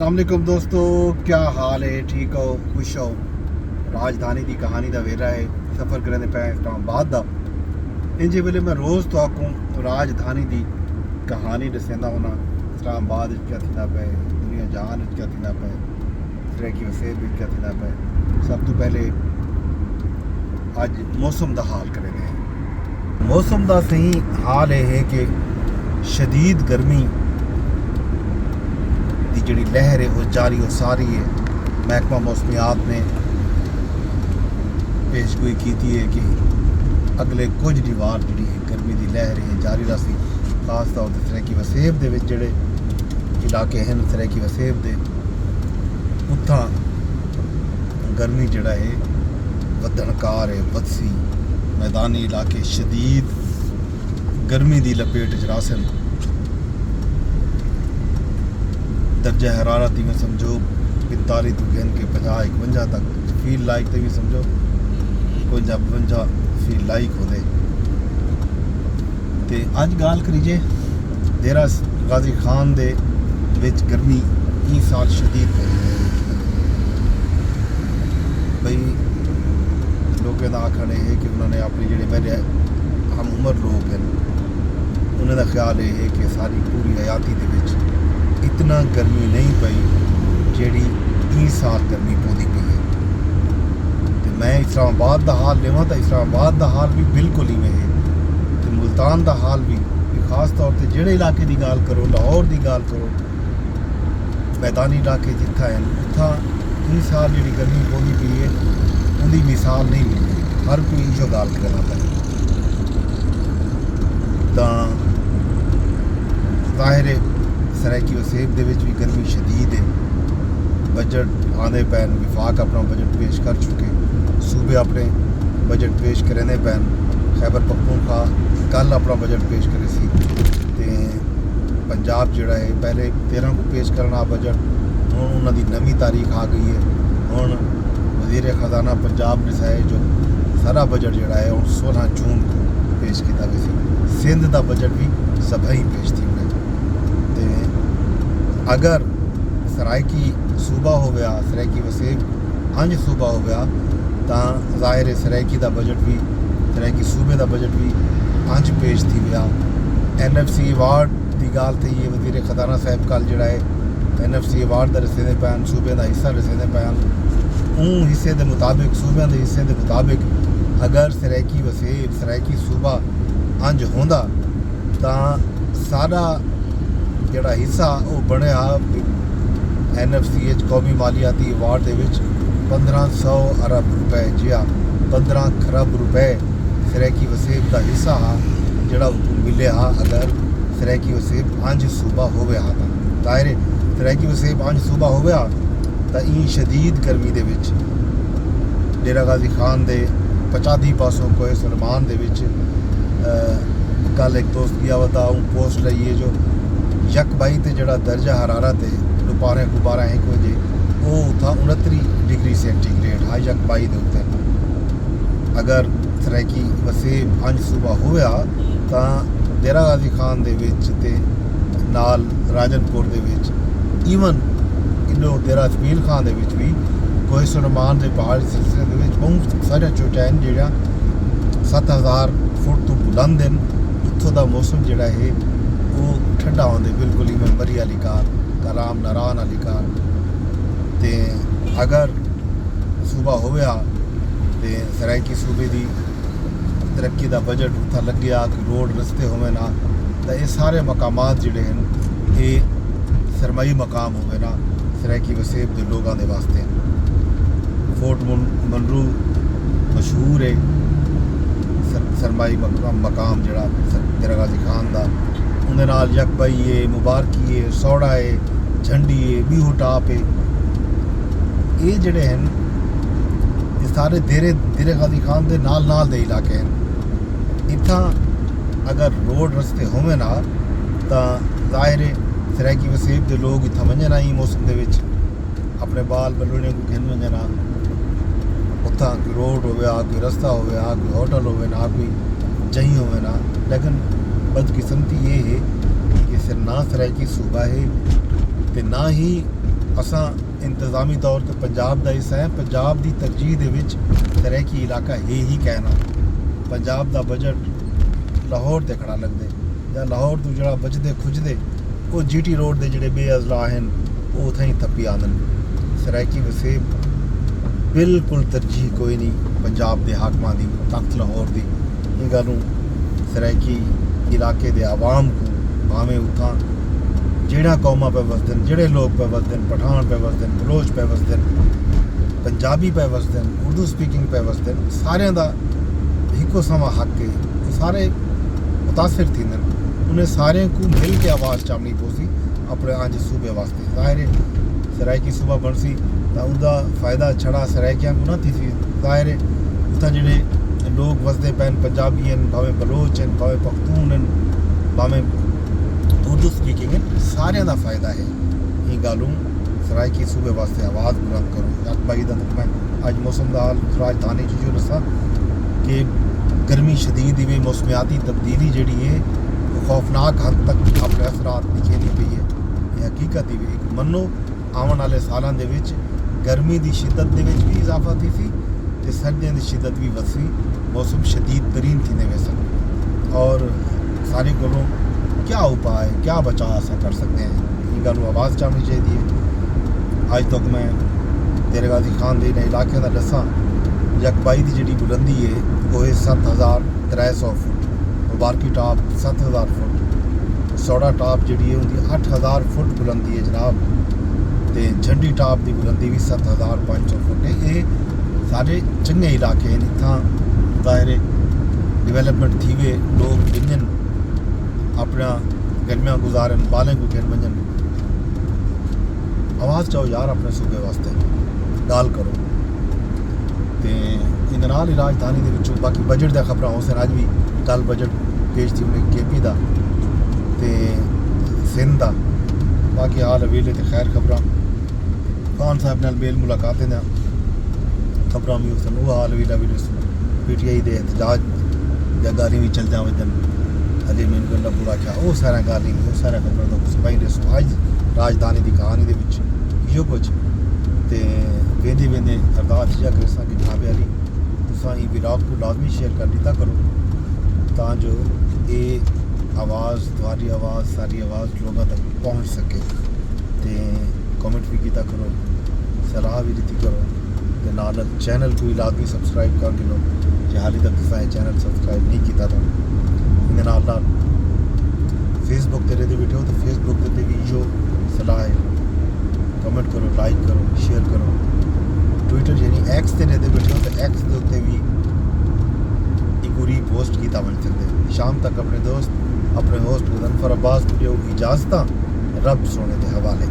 अस्सलामुअलैकुम दोस्तों, क्या हाल है? ठीक हो, खुश हो? राजधानी की कहानी का वेरा है। सफ़र करने पे इस्लामाबाद का इंजे वेले मैं रोज़ तो आकूँ राजधानी की कहानी दसेंदा होना। इस्लामाबाद क्या थींदा पे, दुनिया जहान क्या थींदा पे, तरक्की वसेब क्या थींदा पे। सब तो पहले अज मौसम का हाल करेंगे। मौसम का सही हाल यह है कि शदीद गर्मी की जी लहर है वो जारी हो सारी है। महकमा मौसमियात ने पेशगोई की है कि अगले कुछ दी वार जी गर्मी की लहर है जारी रही। खास तौर पर तरक्की वसेब के जोड़े इलाके हैं तरक्की वसेब के उत्थां गर्मी जड़ा है वधनकार है वधसी। मैदानी इलाके शदीद गर्मी की लपेट च रासन। दर्जा हरारत में समझो 45 तो गिन के 50-51 तक फील लाइक तो भी समझो 51 फील लाइक होते। तो अज गाल करीजे डेरा गाजी खान दे विच गर्मी ई साल शदीद पई भाई। लोगों का आखना है कि उन्होंने अपने जोड़े मेरे हम उम्र लोग हैं उन्होंने ख्याल यह है कि सारी पूरी हयाती दे विच इतना गर्मी नहीं पई जेड़ी ई साल गर्मी पौधी पई है। तो मैं इस्लामाबाद का हाल लेवा तो इस्लामाबाद का हाल भी बिल्कुल इवें है। तो मुल्तान का हाल भी खास तौर पर जेड़े इलाके की गाल करो, लाहौर की गाल करो, मैदानी इलाके जिथा हैं उत्था ई साल जी गर्मी पौधी पई है उनकी मिसाल नहीं मिलती। हर कोई इो गाल करना पाए तो जाहिर है तरक्की वसेब के भी गर्मी शदीद है। बजट आने पैन विफाक अपना बजट पेश कर चुके, सूबे अपने बजट पेश करने पैन। खैबर पख्तूनख्वा कल अपना बजट पेश करे सी ते पंजाब जोड़ा है पहले 13 को पेश करना बजट हूँ उन्होंने नवी तारीख आ गई है। हूँ वज़ीर ख़जाना पंजाब ने है जो सारा बजट जोड़ा है हूँ 16 जून को पेश किया गया। सिंध का बजट भी सभा ही पेश थी। अगर सराइकी सूबा हो गया सराइकी वसेब अंज सूबा हो गया तो जाहिर है सराइकी का बजट भी सराइकी सूबे का बजट भी अंज पेश थी गया। NFC अवार्ड की गाल थी है वज़ीर ख़जाना साहब कल जोड़ा है NFC अवार्ड का रसेंदे पैन सूबे का हिस्सा रसेंदे पैन। उन हिस्से के मुताबिक सूबे के हिस्से के मुताबिक अगर सराइकी वसेब सराइकी सूबा अंज होंदा तो सारा जोड़ा हिस्सा वो बनया NFCH कौमी मालियाती अवार्ड के 1500 अरब रुपए जिया 15 खरब रुपए सराइकी वसेब का हिस्सा हा जोड़ा मिले हा अगर सराइकी वसेब अंज सूबा हो गया था। जाहिर सराइकी वसेब अंज सूबा हो गया तो ई शदीद गर्मी के डेरा गाजी खान दे पचादी पासों कोई सलमान के कल एक दोस्त गया वता पोस्ट रही है जो यकबाई ते जड़ा दर्जा हरारत है दोपहर को 12-1 बजे वो था 29 डिग्री सेंटीग्रेड हा यकबाई के उत्ते। अगर सराइकी वसेब अंज सूबा हो गया तो डेरा गाजी खान दे विच ते नाल राजनपुर दे विच ईवन इनो डेरा जमील खान दे विच भी कोई सुरमान के पहाड़ी सिलसिले के विच बहुत सारे चोटियां जोड़ा 7000 फुट तो बुलंद हैं। उत्थों का मौसम जोड़ा है वो ठंडा होंगे बिल्कुल ही मरी वाली कार कलाम नारान वाली कार। तो अगर सूबा हो गया तो सराइकी सूबे की तरक्की का बजट उत्था लग गया कि रोड रस्ते होवे ना तो ये सारे मकामात जोड़े हैं ये सरमाई मकाम होवे ना सराइकी वसेब के लोगों के वास्ते। फोर्ट मनरू मशहूर है सरमाई मकाम जोड़ा डेरा गाजी खान का उन्हें नाल यकबाई है मुबारकी है सौड़ा है झंडी है बीहू टाप है ये जोड़े हैं ये सारे डेरे गाजी खान के नाल नाल दे इलाके हैं। इतना अगर रोड रस्ते होवे ना तो जाहिर है सराइकी वसेब के लोग इतना वंजन आई मौसम के अपने बाल बल्लुने को घिन वंजना उतना कोई रोड हो गया कोई रस्ता हो गया कोई होटल हो ना कोई जही हो ना। लेकिन बदकिस्मती ये है कि सिर ना सराइकी सूबा है तो ना ही असां इंतज़ामी तौर ते पंजाब दा हिस्सा है। पंजाब दी तरजीह दे विच तरक्की इलाका है ही कहना। पंजाब दा बजट लाहौर ते खड़ा लगदे जां लाहौर तो जिहड़ा बचदे खुजदे वो GT रोड दे जिहड़े बे अजला हन वो उत्थें ही थप्पी आंदन। सराइकी वसेब बिल्कुल तरजीह कोई नहीं पंजाब दे हाकमां दी तख्त लाहौर दी। ये गल्लों सराइकी इलाके दे आवाम को भावें उत्थां जेड़ा कौमां पे वसदन, जेड़े लोग पे वसदन, पठान पे वसदन, बलोच पे वसदन, पंजाबी पे वसदन, उर्दू स्पीकिंग पे वसदन, सारे दा हिको समा हक है। सारे मुतासिर थींदन। उन्हें सारे को मिल के आवाज़ चावनी पोसी अपने अंज सूबे वास्ते। ज़ाहिर है सराइकी सूबा बनसी तो उनका फ़ायदा छड़ा सराइकियां को ना थी। ज़ाहिर है उत्थां जेड़े लोग वसदे पैन पंजाबी हैं, भावें बलोच हैं, भावें पख्तून हैं, भावें उर्दू स्पीकिंग है, सारे का फ़ायदा है। ये गलों सराइकी सूबे वास्ते आवाज़ बुलंद करो। यक भाई मैं अज मौसम का हाल राजधानी जो दसा कि गर्मी शदीद ही मौसमियाती तब्दीली जी है वो खौफनाक हद तक अपने असरात दिखेनी पई है। ये हकीकत ही एक मनो आने वाले सालों के गर्मी की शिद्दत के भी इजाफा थी सी ते सर्दियों की शिद्दत भी वसी। मौसम शदीद तरीन थी वैसन और सारे को क्या उपाय क्या बचाव ऐसा कर सकते हैं। ये गल आवाज़ चाहनी चाहिए। अज तक मैं तेरे गाजी खान दे इलाके का दसा यकबाई की जी बुलंदी है वो है 7300 फुट, मुबारकी टॉप 7000 फुट, सोड़ा टॉप जी है उनकी 8000 फुट बुलंदी है जनाब। तो झंडी टॉप की बुलंदी भी 7500 फुट है। ये सारे चंगे इलाके हैं। इतना ज़ाहिर डिवेलपमेंट थी वे लोग गिनन अपना गर्मियाँ गुजारन बालें को गिन वजन। आवाज़ चाहो यार अपने सूबे वास्ते गाल करो। तो इन नाल राजधानी के विचों बाकी बजट दी खबरां हो सन। अज भी कल बजट पेश थी उन्हें KP का ते सिंध का। बाकी हाल वेले तो खैर खबरां खान साहब नाल मेल मुलाकातें दा खबरां भी सन। वो हाल वेला भी PTI के एहतजाज या गाली भी चल जावन अजे मैंने गल्ला बुरा क्या वो सारा गाली वो सारा खबर तो कुछ पाई दसो। अज राजधानी की कहानी दे विच इहो कुछ ते वेंदे वेंदे अरदास या करें कि जनाब अली तुसां ई विराग को लाजमी शेयर कर दिता करो तां जो ये आवाज़ तुम्हारी आवाज़ सारी आवाज़ लोगों तक पहुँच सके। तो कमेंट भी किया करो, सलाह भी दी करो ते नाल चैनल को लाजमी सबसक्राइब कर लो जो हाली तक तुसां चैनल सबसक्राइब नहीं किया तो। इन नाल फेसबुक ते रहते बैठे हो तो फेसबुक ते भी जो सलाह है कमेंट करो, लाइक करो, शेयर करो। ट्विटर यानी X ते रहते बैठे हो तो X के उत्ते भी एक पूरी पोस्ट किया बन सकते। शाम तक अपने दोस्त अपने होस्ट मुज़फ़्फ़र अब्बास को जो इजाज़त रब सोने के हवाले।